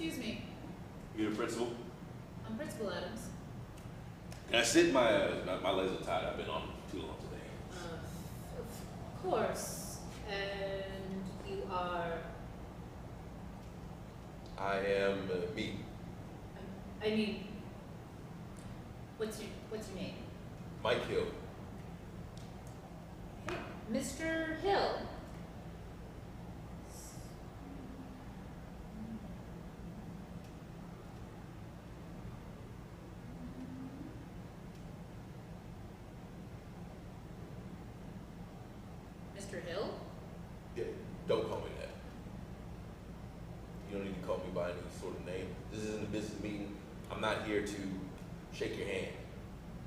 Excuse me. You the principal? I'm Principal Adams. Can I sit? My legs are tired. I've been on too long today. Of course. And you are... I am me. I mean... What's your name? Mike Hill. Hey, Mr. Hill. Mr. Hill? Yeah, don't call me that. You don't need to call me by any sort of name. This isn't a business meeting. I'm not here to shake your hand.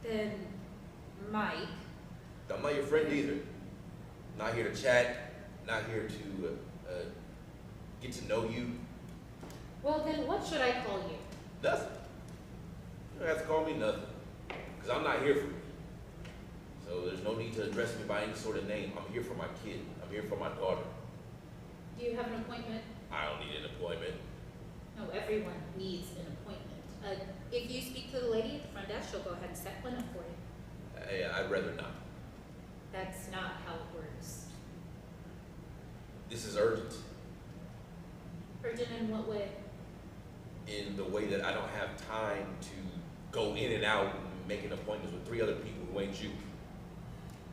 Then Mike. I'm not your friend either. Not here to chat. Not here to get to know you. Well, then what should I call you? Nothing. You don't have to call me nothing. Because I'm not here for you. So there's no need to address me by any sort of name. I'm here for my kid. I'm here for my daughter. Do you have an appointment? I don't need an appointment. No, everyone needs an appointment. If you speak to the lady at the front desk, she'll go ahead and set one up for you. I'd rather not. That's not how it works. This is urgent. Urgent in what way? In the way that I don't have time to go in and out and making appointments with 3 other people who ain't you.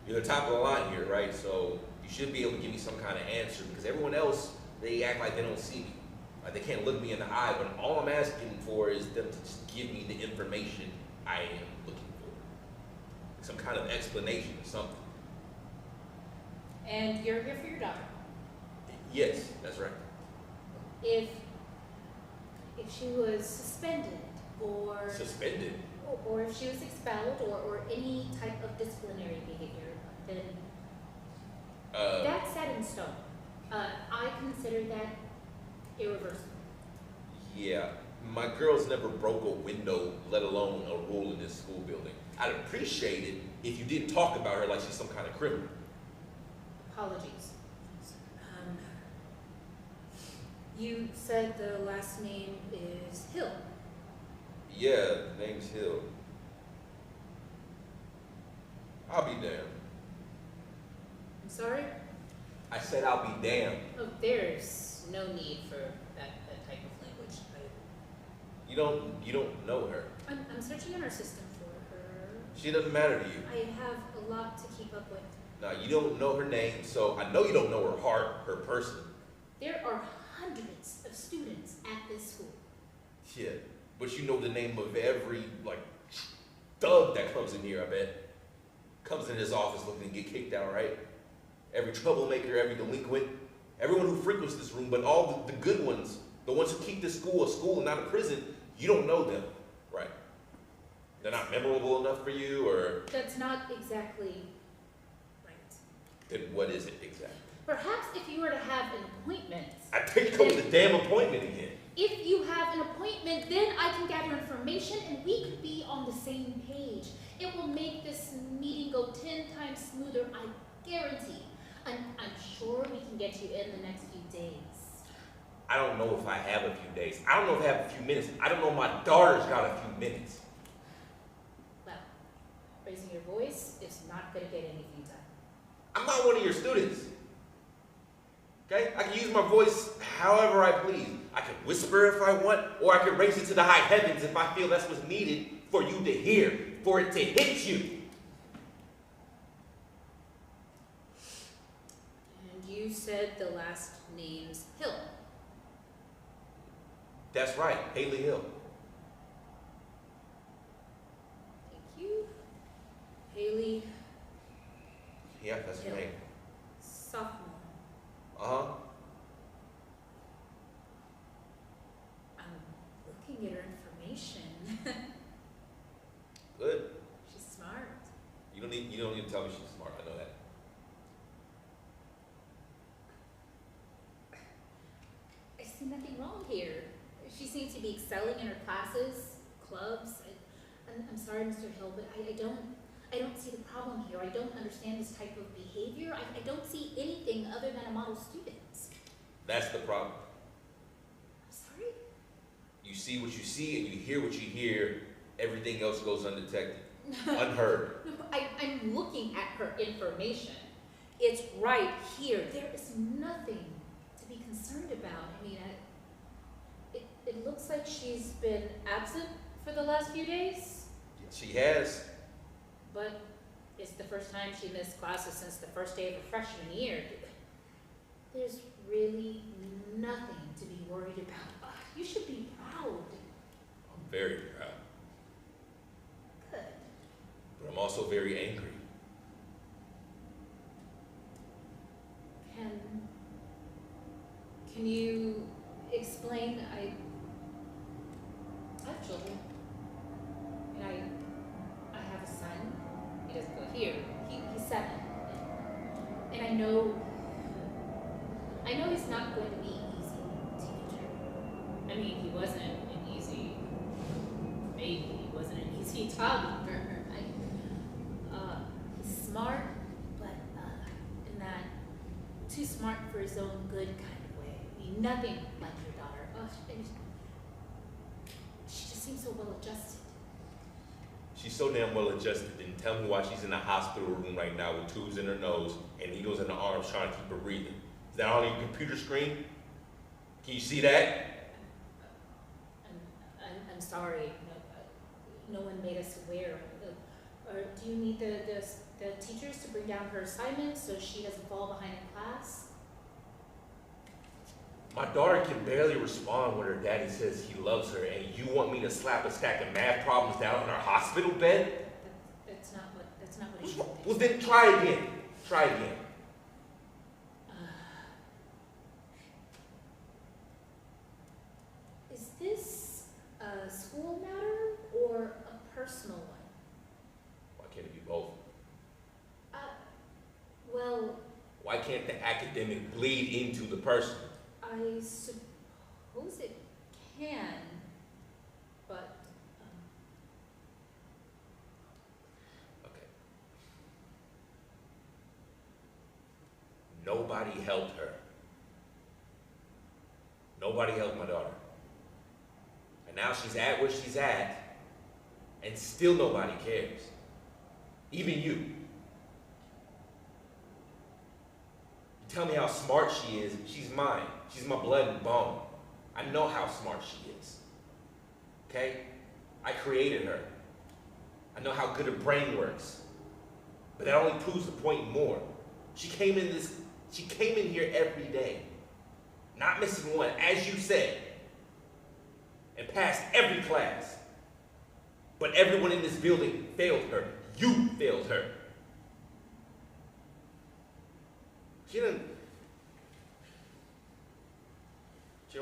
You're the top of the line here, right? So you should be able to give me some kind of answer, because everyone else, they act like they don't see me. Like they can't look me in the eye, but all I'm asking for is them to just give me the information I am looking for. Some kind of explanation or something. And you're here for your daughter. Yes, that's right. If she was suspended or Suspended? or if she was expelled or any type of disciplinary behavior, then that's set in stone. I consider that irreversible. Yeah, my girl's never broke a window, let alone a rule in this school building. I'd appreciate it if you didn't talk about her like she's some kind of criminal. Apologies. You said the last name is Hill. Yeah, the name's Hill. I'll be damned. I'm sorry? I said I'll be damned. Oh, there's no need for that type of language. You don't know her. I'm searching in our system for her. She doesn't matter to you. I have a lot to keep up with. Now, you don't know her name, so I know you don't know her heart, her person. There are hundreds of students at this school. Yeah, but you know the name of every, thug that comes in here, I bet. Comes in his office looking to get kicked out, right? Every troublemaker, every delinquent, everyone who frequents this room, but all the good ones, the ones who keep this school a school and not a prison, you don't know them, right? They're not memorable enough for you, or... That's not exactly right. Then what is it exactly? Perhaps if you were to have an appointment... I picked up the damn appointment again. If you have an appointment, then I can gather information and we could be on the same page. It will make this meeting go 10 times smoother, I guarantee. I'm sure we can get you in the next few days. I don't know if I have a few days. I don't know if I have a few minutes. I don't know if my daughter's got a few minutes. Well, raising your voice is not going to get anything done. I'm not one of your students. Okay? I can use my voice however I please. I can whisper if I want, or I can raise it to the high heavens if I feel that's what's needed for you to hear, for it to hit you. And you said the last name's Hill. That's right, Haley Hill. Thank you. Haley Yeah, that's her Hill. name. Sophomore. Uh-huh. I'm looking at her information. Good. She's smart. You don't need to tell me she's smart. I know that. I see nothing wrong here. She seems to be excelling in her classes, clubs. I'm sorry, Mr. Hill, but I don't see the problem here. I don't understand this type of behavior. I don't see anything other than a model student. That's the problem. I'm sorry? You see what you see and you hear what you hear. Everything else goes undetected, unheard. No, I'm looking at her information. It's right here. There is nothing to be concerned about. I mean, it looks like she's been absent for the last few days. She has. But it's the first time she missed classes since the first day of her freshman year. There's really nothing to be worried about. You should be proud. I'm very proud. Good. But I'm also very angry. Can you explain? I have children. And I have a son. He doesn't go here. He's 7. And I know he's not going to be an easy teenager. I mean, he wasn't an easy baby. He wasn't an easy toddler. He's smart, but in that too smart for his own good kind of way. I mean, nothing like your daughter. Oh, she just seems so well adjusted. She's so damn well adjusted. Didn't tell me why she's in a hospital room right now with tubes in her nose and needles in her arms trying to keep her breathing. Is that on your computer screen? Can you see that? I'm sorry. No one made us aware. Or do you need the teachers to bring down her assignments so she doesn't fall behind in class? My daughter can barely respond when her daddy says he loves her, and you want me to slap a stack of math problems down in her hospital bed? That's not what it means. Well, then try again. Try again. Is this a school matter or a personal one? Why can't it be both? Well... Why can't the academic bleed into the person? I suppose it can, but... Okay. Nobody helped her. Nobody helped my daughter. And now she's at where she's at, and still nobody cares. Even you. You tell me how smart she is. She's mine. She's my blood and bone. I know how smart she is. Okay? I created her. I know how good her brain works. But that only proves the point more. She came in here every day, not missing one, as you said, and passed every class. But everyone in this building failed her. You failed her. She don't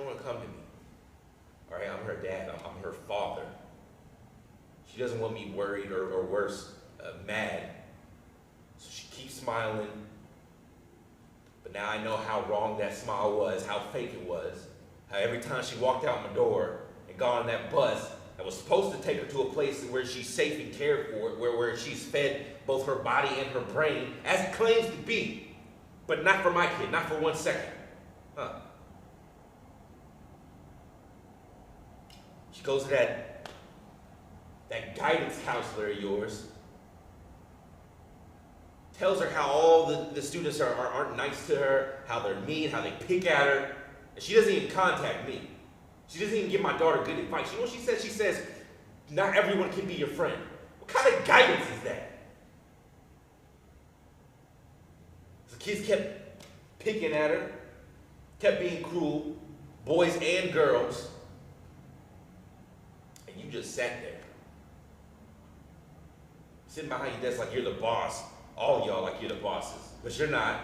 want to come to me. All right, I'm her dad. I'm her father. She doesn't want me worried or worse, mad. So she keeps smiling. But now I know how wrong that smile was, how fake it was. How every time she walked out my door and got on that bus that was supposed to take her to a place where she's safe and cared for, where she's fed both her body and her brain, as it claims to be. But not for my kid, not for 1 second. Huh. She goes to that guidance counselor of yours, tells her how all the students aren't nice to her, how they're mean, how they pick at her, and she doesn't even contact me. She doesn't even give my daughter good advice. You know what she says? She says, not everyone can be your friend. What kind of guidance is that? The kids kept picking at her, kept being cruel, boys and girls, and you just sat there. Sitting behind your desk like you're the boss. All of y'all like you're the bosses, but you're not.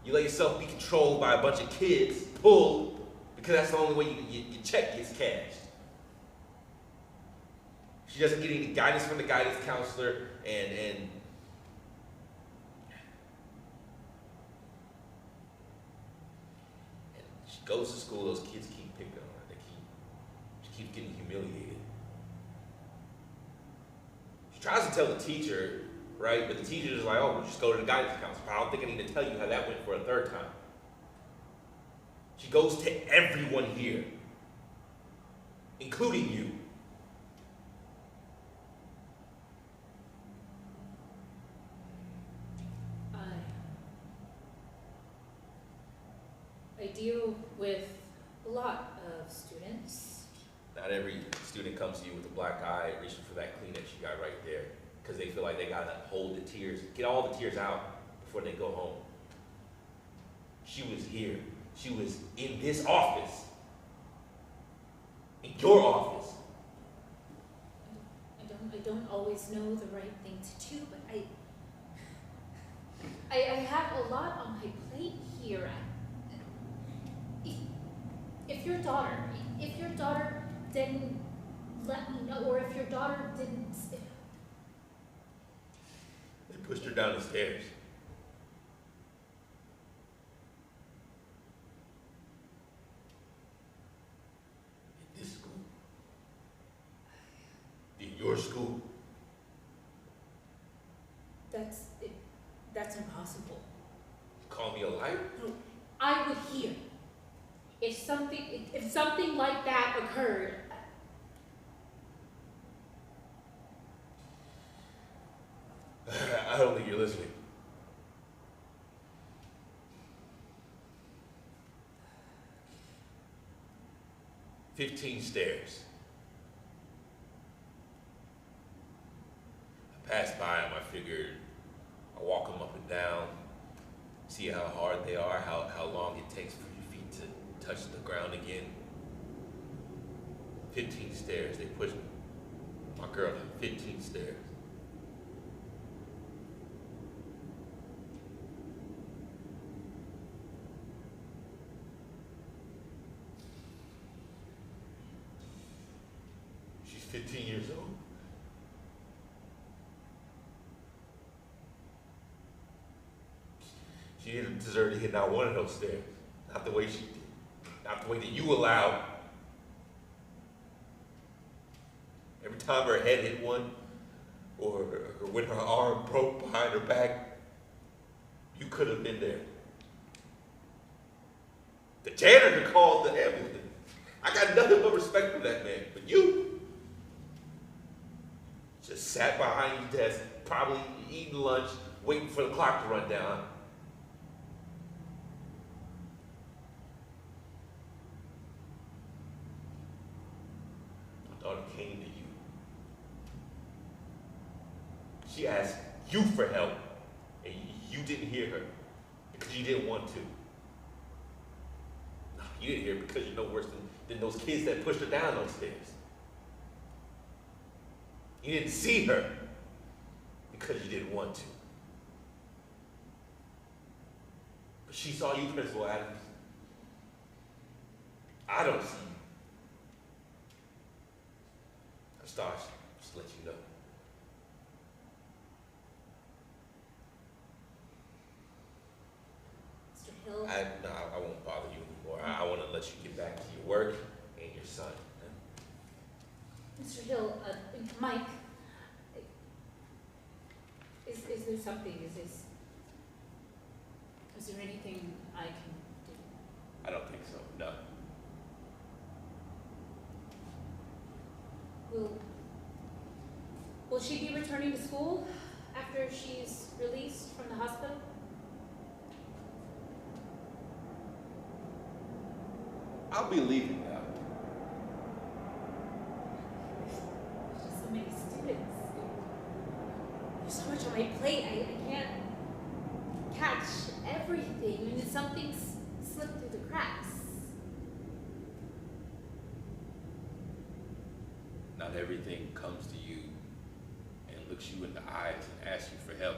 You let yourself be controlled by a bunch of kids, pulled, because that's the only way your check gets cashed. She doesn't get any guidance from the guidance counselor, and she goes to school, those kids keep picking on her. She keeps getting humiliated. She tries to tell the teacher, right? But the teacher is like, oh, we'll just go to the guidance counselor. I don't think I need to tell you how that went for a third time. She goes to everyone here. including you. I deal with a lot of students. Not every student comes to you with a black eye reaching for that Kleenex you got right there because they feel like they gotta hold the tears, get all the tears out before they go home. She was here. She was in this office. In your office. I don't always know the right thing to do, but I have a lot on my plate here. If your daughter didn't let me know, or if your daughter didn't... They pushed her down the stairs. In this school. In your school. That's impossible. Call me a liar? No, I would hear. If something like that occurred, I don't think you're listening. "15 stairs. I passed by them. I figured I'll walk them up and down, see how hard they are, how long it takes for your feet to touch the ground again. 15 stairs. They pushed my girl down 15 stairs. She's 15 years old. She didn't deserve to hit not one of those stairs. Not the way she did. Not the way that you allowed. Every time her head hit one, or when her arm broke behind her back, you could have been there. The janitor called the ambulance. I got nothing but respect for that man. But you just sat behind your desk, probably eating lunch, waiting for the clock to run down. My daughter came to you. She asked you for help, and you didn't hear her because you didn't want to. No, you didn't hear her because you're no worse than those kids that pushed her down those stairs. You didn't see her because you didn't want to. But she saw you, Principal Adams. I don't see you. I'm sorry, just to let you know. Mr. Hill. I won't bother you anymore. I want to let you get back to your work and your son. Mr. Hill, Mike, is there something, is there anything I can do? I don't think so, no. Will she be returning to school after she's released from the hospital? I'll be leaving now. There's so many students. There's so much on my plate. I can't catch everything. And something's slipped through the cracks. Not everything comes to you and looks you in the eyes and asks you for help.